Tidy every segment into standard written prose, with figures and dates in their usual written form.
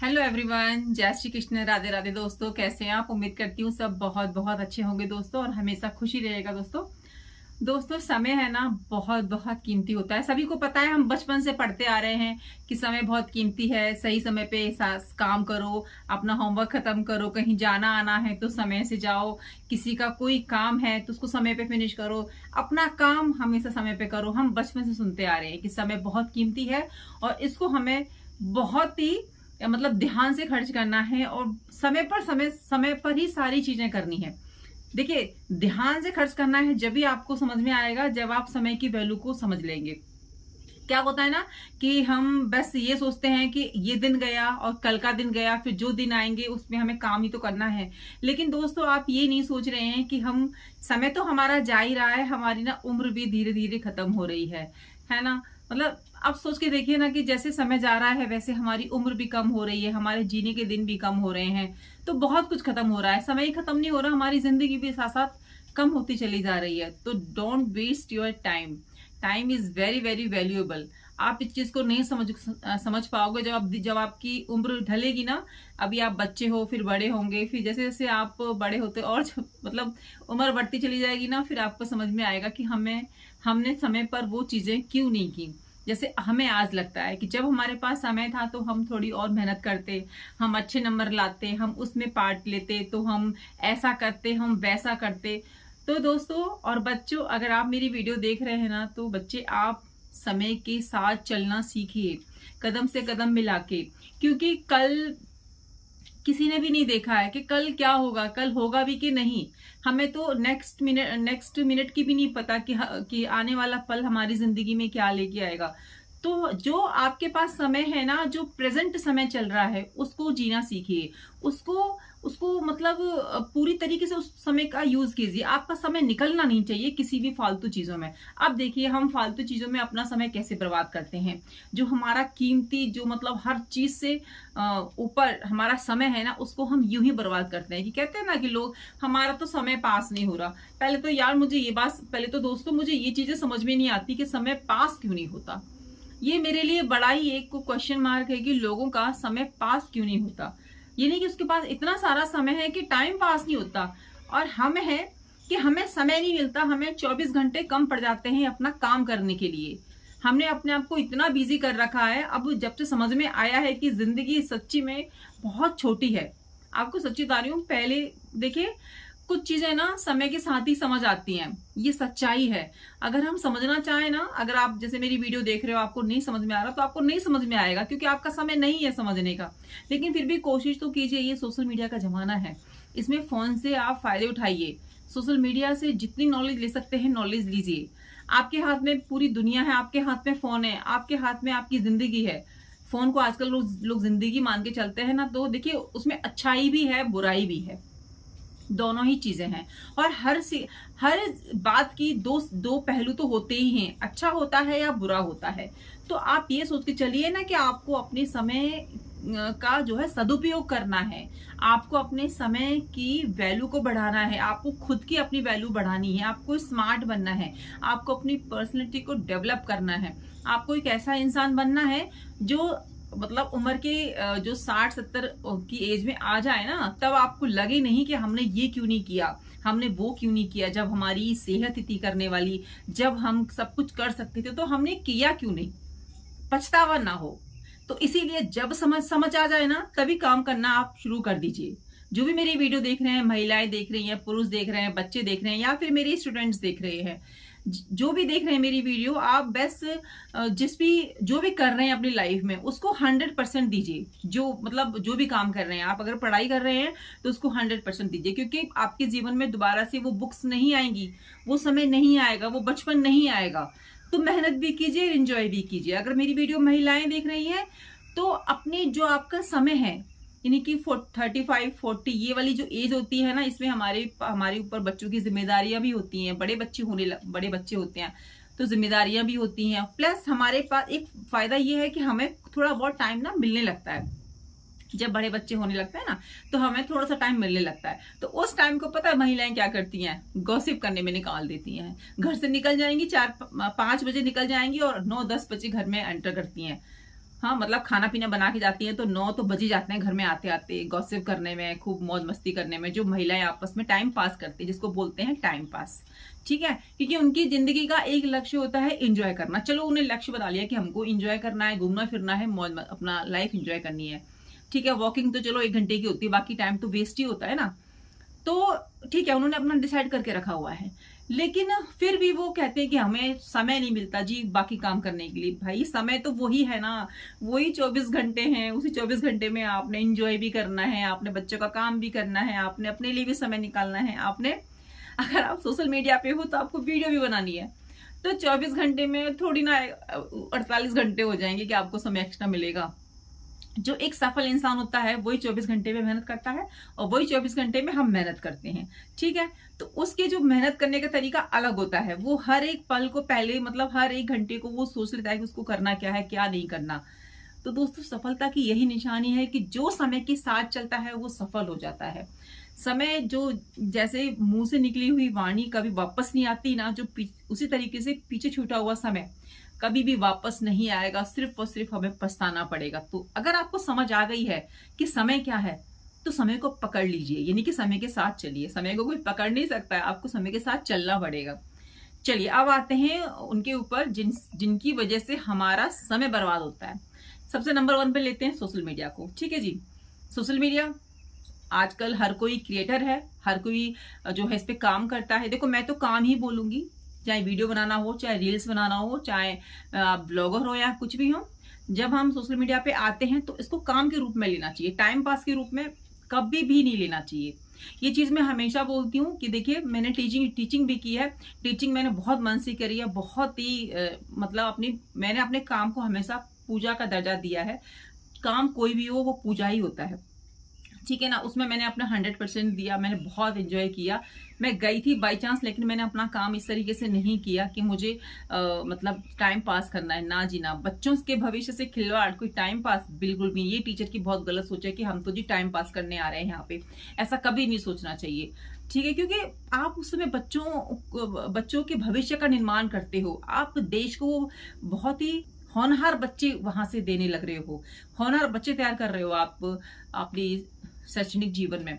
Hello everyone, जय श्री कृष्ण, राधे राधे। दोस्तों कैसे हैं आप? उम्मीद करती हूँ सब बहुत बहुत अच्छे होंगे दोस्तों, और हमेशा खुशी रहेगा दोस्तों समय है ना, बहुत बहुत कीमती होता है। सभी को पता है, हम बचपन से पढ़ते आ रहे हैं कि समय बहुत कीमती है। सही समय पे काम करो, अपना होमवर्क खत्म करो, कहीं जाना आना है तो समय से जाओ, किसी का कोई काम है तो उसको समय पे फिनिश करो, अपना काम हमेशा समय पे करो। हम बचपन से सुनते आ रहे हैं कि समय बहुत कीमती है और इसको हमें बहुत ही मतलब ध्यान से खर्च करना है, और समय पर ही सारी चीजें करनी है। देखिए, ध्यान से खर्च करना है जब भी आपको समझ में आएगा, जब आप समय की वैल्यू को समझ लेंगे। क्या होता है ना कि हम बस ये सोचते हैं कि ये दिन गया और कल का दिन गया, फिर जो दिन आएंगे उसमें हमें काम ही तो करना है। लेकिन दोस्तों, आप ये नहीं सोच रहे हैं कि हम समय तो हमारा जा ही रहा है, हमारी ना उम्र भी धीरे धीरे खत्म हो रही है ना। मतलब आप सोच के देखिए ना कि जैसे समय जा रहा है वैसे हमारी उम्र भी कम हो रही है, हमारे जीने के दिन भी कम हो रहे हैं। तो बहुत कुछ खत्म हो रहा है, समय ही खत्म नहीं हो रहा, हमारी जिंदगी भी साथ साथ कम होती चली जा रही है। तो don't waste your time. Time is very very valuable. आप इस चीज को नहीं समझ पाओगे जब आपकी उम्र ढलेगी ना। अभी आप बच्चे हो, फिर बड़े होंगे, फिर जैसे जैसे आप बड़े होते और मतलब उम्र बढ़ती चली जाएगी ना, फिर आपको समझ में आएगा कि हमने समय पर वो चीजें क्यों नहीं की। जैसे हमें आज लगता है कि जब हमारे पास समय था तो हम थोड़ी और मेहनत करते, हम अच्छे नंबर लाते, हम उसमें पार्ट लेते, तो हम ऐसा करते, हम वैसा करते। तो दोस्तों और बच्चों, अगर आप मेरी वीडियो देख रहे हैं ना, तो बच्चे आप समय के साथ चलना सीखिए, कदम से कदम मिला के। क्योंकि कल किसी ने भी नहीं देखा है कि कल क्या होगा, कल होगा भी कि नहीं। हमें तो नेक्स्ट मिनट की भी नहीं पता कि आने वाला पल हमारी जिंदगी में क्या लेके आएगा। तो जो आपके पास समय है ना, जो प्रेजेंट समय चल रहा है, उसको जीना सीखिए, उसको उसको मतलब पूरी तरीके से उस समय का यूज कीजिए। आपका समय निकलना नहीं चाहिए किसी भी फालतू चीजों में। अब देखिए, हम फालतू चीजों में अपना समय कैसे बर्बाद करते हैं। जो हमारा कीमती, जो मतलब हर चीज से ऊपर हमारा समय है ना, उसको हम यूं ही बर्बाद करते हैं। कि कहते हैं ना कि लोग, हमारा तो समय पास नहीं हो रहा। पहले तो यार मुझे ये बात, पहले तो दोस्तों मुझे ये चीजें समझ में नहीं आती कि समय पास क्यों नहीं होता। ये मेरे लिए बड़ा ही एक क्वेश्चन मार्क है कि लोगों का समय पास क्यों नहीं होता। ये नहीं कि उसके पास इतना सारा समय है कि टाइम पास नहीं होता, और हम है कि हमें समय नहीं मिलता, हमें 24 घंटे कम पड़ जाते हैं अपना काम करने के लिए। हमने अपने आप को इतना बिजी कर रखा है। अब जब से समझ में आया है कि जिंदगी सच्ची में बहुत छोटी है, आपको सच्ची बता रही हूँ। पहले देखिए, कुछ चीजें ना समय के साथ ही समझ आती हैं, ये सच्चाई है। अगर हम समझना चाहें ना, अगर आप जैसे मेरी वीडियो देख रहे हो, आपको नहीं समझ में आ रहा तो आपको नहीं समझ में आएगा, क्योंकि आपका समय नहीं है समझने का। लेकिन फिर भी कोशिश तो कीजिए। ये सोशल मीडिया का जमाना है, इसमें फोन से आप फायदे उठाइए। सोशल मीडिया से जितनी नॉलेज ले सकते हैं नॉलेज लीजिए। आपके हाथ में पूरी दुनिया है, आपके हाथ में फोन है, आपके हाथ में आपकी जिंदगी है। फोन को आजकल लोग जिंदगी मान के चलते हैं ना, तो देखिए उसमें अच्छाई भी है, बुराई भी है, दोनों ही चीजें हैं। और हर बात की दो पहलू तो होते ही हैं, अच्छा होता है या बुरा होता है। तो आप ये सोच के चलिए ना कि आपको अपने समय का जो है सदुपयोग करना है, आपको अपने समय की वैल्यू को बढ़ाना है, आपको खुद की अपनी वैल्यू बढ़ानी है, आपको स्मार्ट बनना है, आपको अपनी पर्सनैलिटी को डेवलप करना है। आपको एक ऐसा इंसान बनना है जो मतलब उम्र के जो 60-70 की एज में आ जाए ना, तब आपको लगे नहीं कि हमने ये क्यों नहीं किया, हमने वो क्यों नहीं किया। जब हमारी सेहत इतनी करने वाली, जब हम सब कुछ कर सकते थे, तो हमने किया क्यों नहीं, पछतावा ना हो। तो इसीलिए जब समझ आ जाए ना, तभी काम करना आप शुरू कर दीजिए। जो भी मेरी वीडियो देख रहे हैं, महिलाएं देख रही हैं, पुरुष देख रहे हैं, बच्चे देख रहे हैं, या फिर मेरे स्टूडेंट्स देख रहे हैं, जो भी देख रहे हैं मेरी वीडियो, आप बस जो भी कर रहे हैं अपनी लाइफ में, उसको 100% दीजिए। जो मतलब जो भी काम कर रहे हैं, आप अगर पढ़ाई कर रहे हैं तो उसको 100% दीजिए, क्योंकि आपके जीवन में दोबारा से वो बुक्स नहीं आएंगी, वो समय नहीं आएगा, वो बचपन नहीं आएगा। तो मेहनत भी कीजिए, एंजॉय भी कीजिए। अगर मेरी वीडियो महिलाएं देख रही हैं, तो अपने जो आपका समय है, यानी कि 35-40 ये वाली जो एज होती है ना, इसमें हमारे ऊपर बच्चों की जिम्मेदारियां भी होती हैं, बड़े बच्चे होते हैं, तो जिम्मेदारियां भी होती हैं। प्लस हमारे पास एक फायदा ये है कि हमें थोड़ा बहुत टाइम ना मिलने लगता है। जब बड़े बच्चे होने लगते हैं ना, तो हमें थोड़ा सा टाइम मिलने लगता है। तो उस टाइम को पता है महिलाएं क्या करती हैं? गॉसिप करने में निकाल देती हैं। घर से निकल जाएंगी, 4-5 बजे निकल जाएंगी और 9-10 बजे घर में एंटर करती हैं। हाँ, मतलब खाना पीना बना के जाती हैं तो 9 तो बज ही जाते हैं घर में आते आते, गॉसिप करने में, खूब मौज मस्ती करने में, जो महिलाएं आपस में टाइम पास करती है, जिसको बोलते हैं टाइम पास। ठीक है, क्योंकि उनकी जिंदगी का एक लक्ष्य होता है एंजॉय करना। चलो उन्हें लक्ष्य बना लिया कि हमको एंजॉय करना है, घूमना फिरना है, मौज अपना लाइफ एंजॉय करनी है। ठीक है, वॉकिंग तो चलो 1 घंटे की होती है, बाकी टाइम तो वेस्ट ही होता है ना। तो ठीक है, उन्होंने अपना डिसाइड करके रखा हुआ है, लेकिन फिर भी वो कहते हैं कि हमें समय नहीं मिलता जी बाकी काम करने के लिए। भाई समय तो वही है ना, वही 24 घंटे हैं। उसी 24 घंटे में आपने एंजॉय भी करना है, आपने बच्चों का काम भी करना है, आपने अपने लिए भी समय निकालना है, आपने अगर आप सोशल मीडिया पे हो तो आपको वीडियो भी बनानी है। तो 24 घंटे में थोड़ी ना 48 घंटे हो जाएंगे कि आपको समय एक्स्ट्रा मिलेगा। जो एक सफल इंसान होता है वही 24 घंटे में मेहनत करता है, और वही 24 घंटे में हम मेहनत करते हैं। ठीक है, तो उसके जो मेहनत करने का तरीका अलग होता है। वो हर एक पल को पहले, मतलब हर एक घंटे को वो सोच लेता है कि उसको करना क्या है, क्या नहीं करना। तो दोस्तों, सफलता की यही निशानी है कि जो समय के साथ चलता है वो सफल हो जाता है। समय जो, जैसे मुंह से निकली हुई वाणी कभी वापस नहीं आती ना, जो उसी तरीके से पीछे छूटा हुआ समय कभी भी वापस नहीं आएगा, सिर्फ और सिर्फ हमें पछताना पड़ेगा। तो अगर आपको समझ आ गई है कि समय क्या है, तो समय को पकड़ लीजिए, यानी कि समय के साथ चलिए। समय को कोई पकड़ नहीं सकता है, आपको समय के साथ चलना पड़ेगा। चलिए, अब आते हैं उनके ऊपर जिनकी वजह से हमारा समय बर्बाद होता है। सबसे नंबर 1 पे लेते हैं सोशल मीडिया को। ठीक है जी, सोशल मीडिया आजकल हर कोई क्रिएटर है, हर कोई जो है इस पे काम करता है। देखो, मैं तो काम ही बोलूंगी, चाहे वीडियो बनाना हो, चाहे रील्स बनाना हो, चाहे ब्लॉगर हो या कुछ भी हो। जब हम सोशल मीडिया पे आते हैं तो इसको काम के रूप में लेना चाहिए, टाइम पास के रूप में कभी भी नहीं लेना चाहिए। ये चीज मैं हमेशा बोलती हूँ कि देखिए, मैंने टीचिंग भी की है। टीचिंग मैंने बहुत मन से करी है, बहुत ही मतलब मैंने अपने काम को हमेशा पूजा का दर्जा दिया है। काम कोई भी हो वो पूजा ही होता है। ठीक है ना, उसमें मैंने अपना 100% दिया, मैंने बहुत एंजॉय किया। मैं गई थी बाई चांस, लेकिन मैंने अपना काम इस तरीके से नहीं किया कि मुझे मतलब टाइम पास करना है। ना जी ना, बच्चों के भविष्य से खिलवाड़, कोई टाइम पास बिल्कुल भी। ये टीचर की बहुत गलत सोच है कि हम तो जी टाइम पास करने आ रहे हैं यहाँ पे, ऐसा कभी नहीं सोचना चाहिए। ठीक है, क्योंकि आप उस समय बच्चों के भविष्य का निर्माण करते हो। आप देश को बहुत ही होनहार बच्चे वहां से देने लग रहे हो, होनहार बच्चे तैयार कर रहे हो आप अपनी शैक्षणिक जीवन में।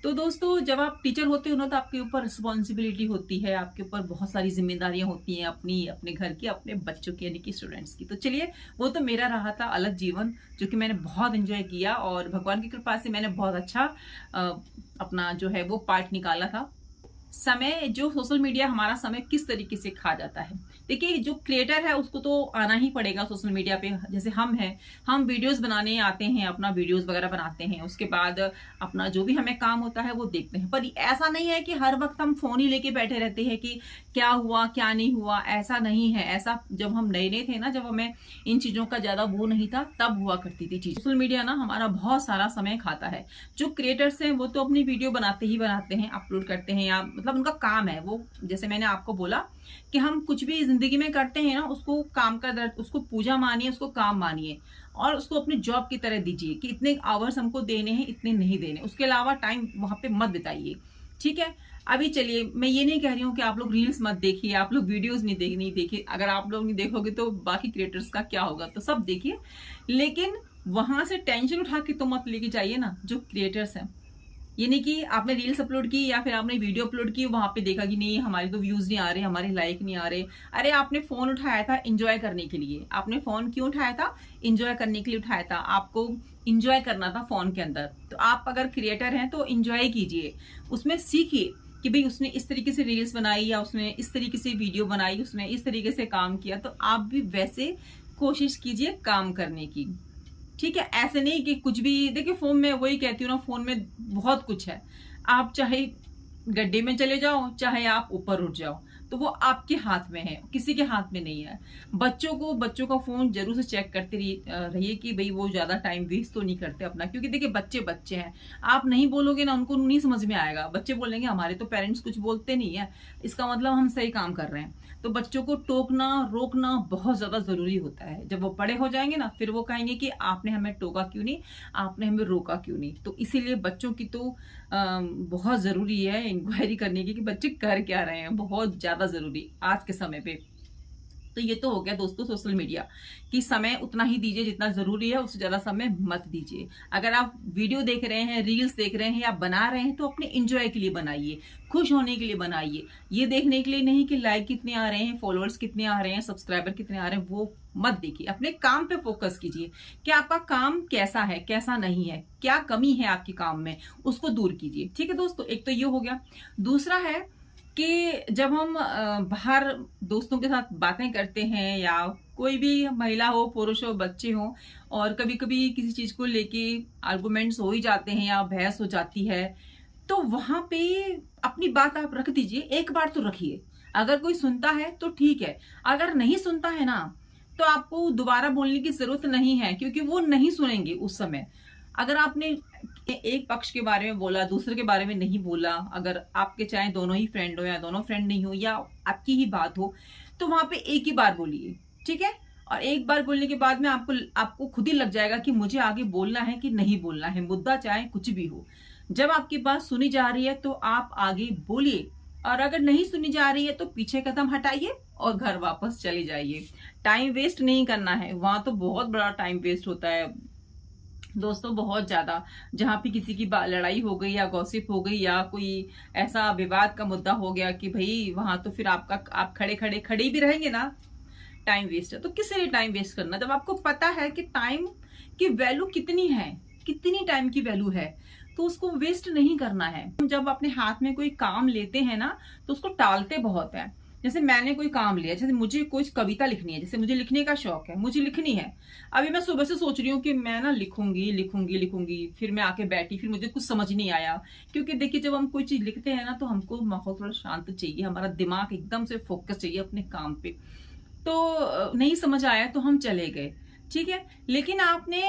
तो दोस्तों, जब आप टीचर होते हो ना, तो आपके ऊपर रिस्पॉन्सिबिलिटी होती है, आपके ऊपर बहुत सारी जिम्मेदारियां होती हैं, अपने घर की, अपने बच्चों की, यानी कि स्टूडेंट्स की। तो चलिए, वो तो मेरा रहा था अलग जीवन, जो कि मैंने बहुत एंजॉय किया, और भगवान की कृपा से मैंने बहुत अच्छा अपना जो है वो पार्ट निकाला था। समय, जो सोशल मीडिया हमारा समय किस तरीके से खा जाता है। देखिए, जो क्रिएटर है उसको तो आना ही पड़ेगा सोशल मीडिया पे। जैसे हम हैं, हम वीडियोस बनाने आते हैं, अपना वीडियोस वगैरह बनाते हैं, उसके बाद अपना जो भी हमें काम होता है वो देखते हैं। पर ऐसा नहीं है कि हर वक्त हम फोन ही लेके बैठे रहते हैं कि क्या हुआ क्या नहीं हुआ, ऐसा नहीं है। ऐसा जब हम नए नए थे ना, जब हमें इन चीजों का ज्यादा वो नहीं था, तब हुआ करती थी चीज। सोशल मीडिया ना हमारा बहुत सारा समय खाता है। जो क्रिएटर्स हैं वो तो अपनी वीडियो बनाते ही बनाते हैं, अपलोड करते हैं, या मतलब उनका काम है वो। जैसे मैंने आपको बोला कि हम कुछ भी जिंदगी में करते हैं ना, उसको काम का दर्द, उसको पूजा मानिए, उसको काम मानिए, और उसको अपनी जॉब की तरह दीजिए कि इतने आवर्स हमको देने हैं, इतने नहीं देने। उसके अलावा टाइम वहां पे मत बिताइए। ठीक है, अभी चलिए, मैं ये नहीं कह रही हूँ कि आप लोग रील्स मत देखिए, आप लोग वीडियोस नहीं देखिए। अगर आप लोग नहीं देखोगे तो बाकी क्रिएटर्स का क्या होगा, तो सब देखिए, लेकिन वहां से टेंशन उठा के तो मत लेके जाइए ना जो क्रिएटर्स हैं। यानी कि आपने रील्स अपलोड की या फिर आपने वीडियो अपलोड की, वहां पे देखा कि नहीं हमारे तो व्यूज नहीं आ रहे, हमारे लाइक नहीं आ रहे। अरे, आपने फोन उठाया था एंजॉय करने के लिए। आपने फोन क्यों उठाया था? एंजॉय करने के लिए उठाया था। आपको एंजॉय करना था फोन के अंदर। तो आप अगर क्रिएटर हैं तो एंजॉय कीजिए, उसमें सीखिए कि भाई उसने इस तरीके से रील्स बनाई, या उसने इस तरीके से वीडियो बनाई, उसने इस तरीके से काम किया, तो आप भी वैसे कोशिश कीजिए काम करने की। ठीक है, ऐसे नहीं कि कुछ भी। देखिए, फोन में वही कहती हूँ ना, फोन में बहुत कुछ है। आप चाहे गड्ढे में चले जाओ, चाहे आप ऊपर उठ जाओ, तो वो आपके हाथ में है, किसी के हाथ में नहीं है। बच्चों का फोन जरूर से चेक करते रहिए कि भाई वो ज्यादा टाइम वेस्ट तो नहीं करते अपना, क्योंकि देखिए बच्चे हैं। आप नहीं बोलोगे ना, उनको नहीं समझ में आएगा। बच्चे बोलेंगे हमारे तो पेरेंट्स कुछ बोलते नहीं है, इसका मतलब हम सही काम कर रहे हैं। तो बच्चों को टोकना रोकना बहुत ज्यादा जरूरी होता है। जब वो बड़े हो जाएंगे ना, फिर वो कहेंगे कि आपने हमें टोका क्यों नहीं, आपने हमें रोका क्यों नहीं। तो इसीलिए बच्चों की तो बहुत जरूरी है इंक्वायरी करने की कि बच्चे कर क्या रहे हैं, बहुत ज्यादा जरूरी आज के समय पे। तो ये तो हो गया दोस्तों सोशल मीडिया कि समय उतना ही दीजिए जितना जरूरी है, उससे ज्यादा समय मत दीजिए। अगर आप वीडियो देख रहे हैं, रील्स देख रहे हैं या बना रहे हैं तो अपने एंजॉय के लिए बनाइए, खुश होने के लिए बनाइए। ये देखने के लिए नहीं कि लाइक कितने आ रहे हैं, फॉलोअर्स कितने आ रहे हैं, सब्सक्राइबर कितने आ रहे हैं, वो मत देखिए। अपने काम पे फोकस कीजिए कि आपका काम कैसा है, कैसा नहीं है, क्या कमी है आपके काम में, उसको दूर कीजिए। ठीक है दोस्तों, एक तो ये हो गया। दूसरा है कि जब हम बाहर दोस्तों के साथ बातें करते हैं या कोई भी महिला हो, पुरुष हो, बच्चे हो, और कभी कभी किसी चीज को लेके आर्गुमेंट्स हो ही जाते हैं या बहस हो जाती है, तो वहां पे अपनी बात आप रख दीजिए। एक बार तो रखिए, अगर कोई सुनता है तो ठीक है, अगर नहीं सुनता है ना तो आपको दोबारा बोलने की जरूरत नहीं है, क्योंकि वो नहीं सुनेंगे उस समय। अगर आपने एक पक्ष के बारे में बोला, दूसरे के बारे में नहीं बोला, अगर आपके चाहे दोनों ही फ्रेंड हो या दोनों फ्रेंड नहीं हो या आपकी ही बात हो, तो वहां पे एक ही बार बोलिए। ठीक है, और एक बार बोलने के बाद में आपको खुद ही लग जाएगा कि मुझे आगे बोलना है कि नहीं बोलना है, मुद्दा चाहे कुछ भी हो। जब आपकी बात सुनी जा रही है तो आप आगे बोलिए, और अगर नहीं सुनी जा रही है तो पीछे कदम हटाइए और घर वापस चले जाइए। टाइम वेस्ट नहीं करना है, वहां तो बहुत बड़ा टाइम वेस्ट होता है दोस्तों, बहुत ज्यादा। जहां पे किसी की लड़ाई हो गई या गॉसिप हो गई या कोई ऐसा विवाद का मुद्दा हो गया कि भाई वहां तो फिर आप खड़े भी रहेंगे ना, टाइम वेस्ट है। तो किस लिए टाइम वेस्ट करना, जब आपको पता है कि टाइम की वैल्यू कितनी है, कितनी टाइम की वैल्यू है, तो उसको वेस्ट नहीं करना है। जब अपने हाथ में कोई काम लेते हैं ना तो उसको टालते बहुत है। जैसे मैंने कोई काम लिया, जैसे मुझे कोई कविता लिखनी है, जैसे मुझे लिखने का शौक है, मुझे लिखनी है। अभी मैं सुबह से सोच रही हूँ कि मैं ना लिखूंगी लिखूंगी लिखूंगी, फिर मैं आके बैठी, फिर मुझे कुछ समझ नहीं आया। क्योंकि देखिए, जब हम कोई चीज लिखते हैं ना तो हमको माहौल थोड़ा शांत चाहिए, हमारा दिमाग एकदम से फोकस चाहिए अपने काम पे। तो नहीं समझ आया तो हम चले गए, ठीक है। लेकिन आपने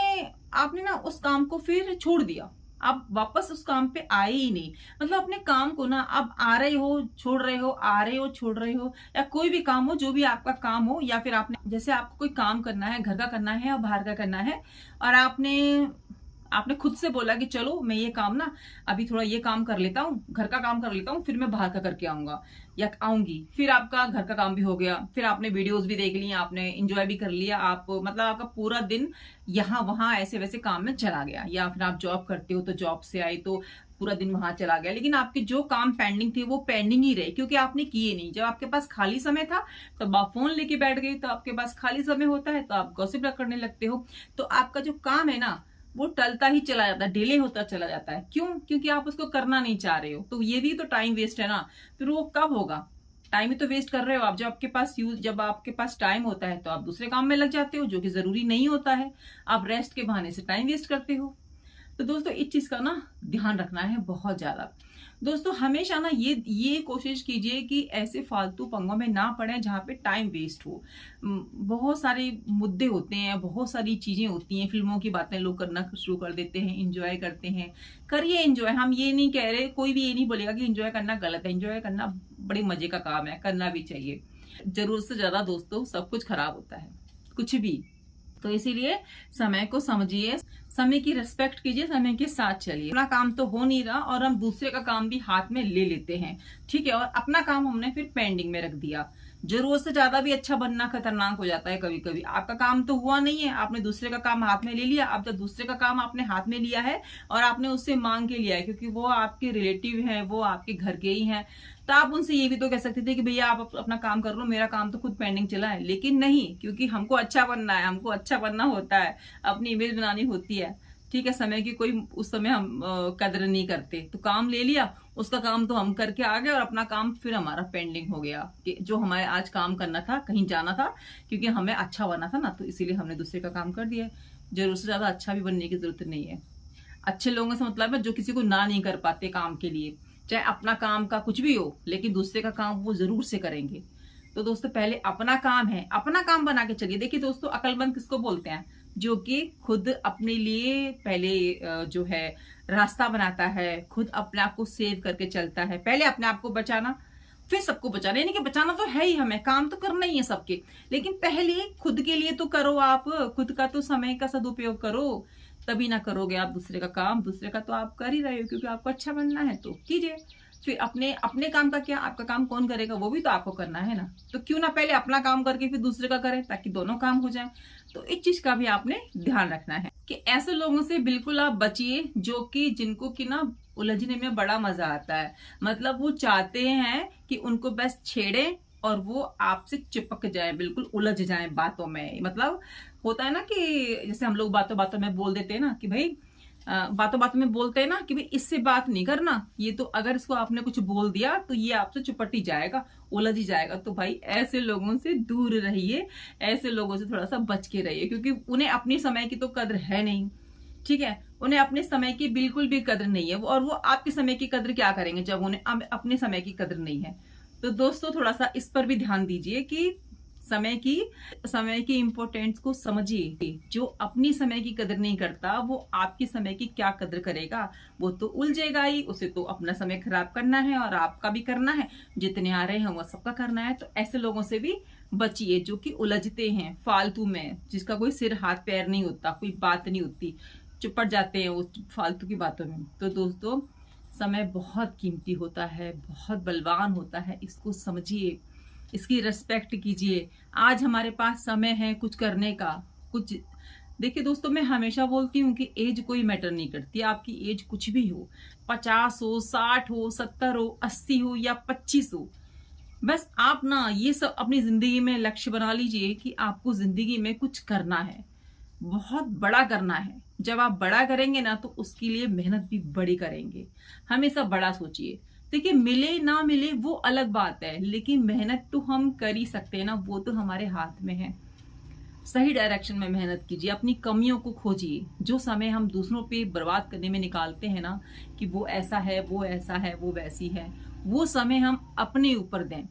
आपने ना उस काम को फिर छोड़ दिया, आप वापस उस काम पे आए ही नहीं। मतलब अपने काम को ना, आप आ रहे हो छोड़ रहे हो, आ रहे हो छोड़ रहे हो, या कोई भी काम हो, जो भी आपका काम हो, या फिर आपने जैसे आपको कोई काम करना है, घर का करना है या बाहर का करना है, और आपने खुद से बोला कि चलो मैं ये काम ना अभी थोड़ा ये काम कर लेता हूँ, घर का काम कर लेता हूँ, फिर मैं बाहर का करके आऊंगा या आऊंगी। फिर आपका घर का काम भी हो गया, फिर आपने वीडियोस भी देख ली, आपने एंजॉय भी कर लिया, आप मतलब आपका पूरा दिन यहाँ वहां ऐसे वैसे काम में चला गया। या फिर आप जॉब करते हो तो जॉब से आई तो पूरा दिन वहां चला गया, लेकिन आपके जो काम पेंडिंग थे वो पेंडिंग ही रहे, क्योंकि आपने किए नहीं। जब आपके पास खाली समय था तब आप फोन लेके बैठ गए, तो आपके पास खाली समय होता है तो आप गॉसिप करने लगते हो, तो आपका जो काम है ना वो टलता ही चला जाता है, डिले होता चला जाता है। क्यों? क्योंकि आप उसको करना नहीं चाह रहे हो। तो ये भी तो टाइम वेस्ट है ना। फिर वो कब होगा? टाइम ही तो वेस्ट कर रहे हो आप। जब आपके पास टाइम होता है तो आप दूसरे काम में लग जाते हो जो कि जरूरी नहीं होता है, आप रेस्ट के बहाने से टाइम वेस्ट करते हो। तो दोस्तों इस चीज का ना ध्यान रखना है बहुत ज्यादा। दोस्तों हमेशा ना ये कोशिश कीजिए कि ऐसे फालतू पंगों में ना पड़े जहां पे टाइम वेस्ट हो। बहुत सारे मुद्दे होते हैं, बहुत सारी चीजें होती हैं, फिल्मों की बातें लोग करना शुरू कर देते हैं, एंजॉय करते हैं। करिए एंजॉय, हम ये नहीं कह रहे, कोई भी ये नहीं बोलेगा कि एंजॉय करना गलत है। एंजॉय करना बड़े मजे का काम है, करना भी चाहिए। जरूरत से ज्यादा दोस्तों सब कुछ खराब होता है, कुछ भी। तो इसीलिए समय को समझिए, समय की रिस्पेक्ट कीजिए, समय के साथ चलिए। अपना काम तो हो नहीं रहा और हम दूसरे का काम भी हाथ में ले लेते हैं, ठीक है, और अपना काम हमने फिर पेंडिंग में रख दिया। जरूरत से ज्यादा भी अच्छा बनना खतरनाक हो जाता है कभी कभी। आपका काम तो हुआ नहीं है, आपने दूसरे का काम हाथ में ले लिया। अब जब दूसरे का काम आपने हाथ में लिया है और आपने उससे मांग के लिया है, क्योंकि वो आपके रिलेटिव हैं, वो आपके घर के ही हैं, तो आप उनसे ये भी तो कह सकते थे कि भैया आप अपना काम कर लो, मेरा काम तो खुद पेंडिंग चला है। लेकिन नहीं, क्योंकि हमको अच्छा बनना है, हमको अच्छा बनना होता है, अपनी इमेज बनानी होती है, ठीक है। समय की कोई उस समय हम कदर नहीं करते, तो काम ले लिया, उसका काम तो हम करके आ गए और अपना काम फिर हमारा पेंडिंग हो गया कि जो हमारे आज काम करना था, कहीं जाना था, क्योंकि हमें अच्छा बनना था ना, तो इसीलिए हमने दूसरे का काम कर दिया। जरूर से ज्यादा अच्छा भी बनने की जरूरत नहीं है। अच्छे लोगों से मतलब है जो किसी को ना नहीं कर पाते काम के लिए, चाहे अपना काम का कुछ भी हो, लेकिन दूसरे का काम वो जरूर से करेंगे। तो दोस्तों पहले अपना काम है, अपना काम बना के चलिए। देखिए दोस्तों, अक्लमंद किसको बोलते हैं? जो कि खुद अपने लिए पहले जो है रास्ता बनाता है, खुद अपने आप को सेव करके चलता है। पहले अपने आप को बचाना, फिर सबको बचाना। यानी कि बचाना तो है ही, हमें काम तो करना ही है सबके, लेकिन पहले खुद के लिए तो करो। आप खुद का तो समय का सदुपयोग करो, तभी ना करोगे आप दूसरे का काम। दूसरे का तो आप कर ही रहे हो, क्योंकि आपको अच्छा बनना है तो कीजिए। फिर अपने अपने काम का क्या, आपका काम कौन करेगा, वो भी तो आपको करना है ना। तो क्यों ना पहले अपना काम करके फिर दूसरे का करें, ताकि दोनों काम हो जाए। तो इस चीज का भी आपने ध्यान रखना है कि ऐसे लोगों से बिल्कुल आप बचिए जो कि जिनको कि ना उलझने में बड़ा मजा आता है। मतलब वो चाहते हैं कि उनको बस छेड़े और वो आपसे चिपक जाए, बिल्कुल उलझ जाए बातों में। मतलब होता है ना कि जैसे हम लोग बातों बातों में बोल देते हैं ना कि भाई, बातों बातों में बोलते हैं ना कि भाई इससे बात नहीं करना, ये तो अगर इसको आपने कुछ बोल दिया तो ये आपसे चिपट ही जाएगा, उलझ ही जाएगा। तो भाई ऐसे लोगों से दूर रहिए, ऐसे लोगों से थोड़ा सा बच के रहिए, क्योंकि उन्हें अपनी समय की तो कद्र है नहीं। ठीक है, उन्हें अपने समय की बिल्कुल भी कद्र नहीं है, और वो आपके समय की कद्र क्या करेंगे जब उन्हें अपने समय की कद्र नहीं है। तो दोस्तों थोड़ा सा इस पर भी ध्यान दीजिए कि समय की इंपॉर्टेंस को समझिए। जो अपनी समय की कदर नहीं करता वो आपकी समय की क्या कदर करेगा। वो तो उलझेगा ही, उसे तो अपना समय खराब करना है और आपका भी करना है, जितने आ रहे हैं वो सबका करना है। तो ऐसे लोगों से भी बचिए जो कि उलझते हैं फालतू में, जिसका कोई सिर हाथ पैर नहीं होता, कोई बात नहीं होती, चुपट जाते हैं वो फालतू की बातों में। तो दोस्तों समय बहुत कीमती होता है, बहुत बलवान होता है, इसको समझिए, इसकी रेस्पेक्ट कीजिए। आज हमारे पास समय है कुछ करने का, कुछ देखिए दोस्तों, मैं हमेशा बोलती हूँ कि एज कोई मैटर नहीं करती। आपकी एज कुछ भी हो, 50 हो, 60 हो, 70 हो, 80 हो या 25 हो, बस आप ना ये सब अपनी जिंदगी में लक्ष्य बना लीजिए कि आपको जिंदगी में कुछ करना है, बहुत बड़ा करना है। जब आप बड़ा करेंगे ना तो उसके लिए मेहनत भी बड़ी करेंगे। हमेशा बड़ा सोचिए। देखिए मिले ना मिले वो अलग बात है, लेकिन मेहनत तो हम कर ही सकते हैं ना, वो तो हमारे हाथ में है। सही डायरेक्शन में मेहनत कीजिए, अपनी कमियों को खोजिए। जो समय हम दूसरों पे बर्बाद करने में निकालते हैं ना कि वो ऐसा है, वो ऐसा है, वो वैसी है, वो समय हम अपने ऊपर दें,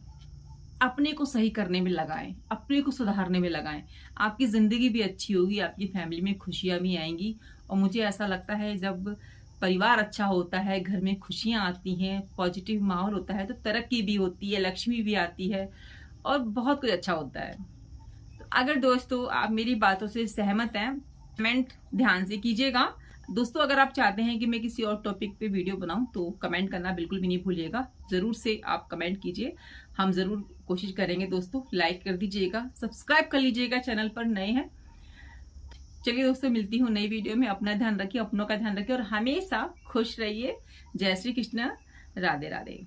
अपने को सही करने में लगाएं, अपने को सुधारने में लगाएं। आपकी जिंदगी भी अच्छी होगी, आपकी फैमिली में खुशियां भी आएंगी। और मुझे ऐसा लगता है जब परिवार अच्छा होता है, घर में खुशियां आती हैं, पॉजिटिव माहौल होता है, तो तरक्की भी होती है, लक्ष्मी भी आती है और बहुत कुछ अच्छा होता है। तो अगर दोस्तों आप मेरी बातों से सहमत हैं, कमेंट ध्यान से कीजिएगा। दोस्तों अगर आप चाहते हैं कि मैं किसी और टॉपिक पे वीडियो बनाऊं तो कमेंट करना बिल्कुल भी नहीं भूलिएगा, जरूर से आप कमेंट कीजिए, हम जरूर कोशिश करेंगे। दोस्तों लाइक कर दीजिएगा, सब्सक्राइब कर लीजिएगा, चैनल पर नए हैं। चलिए दोस्तों मिलती हूँ नई वीडियो में। अपना ध्यान रखिए, अपनों का ध्यान रखिए और हमेशा खुश रहिए। जय श्री कृष्ण, राधे राधे।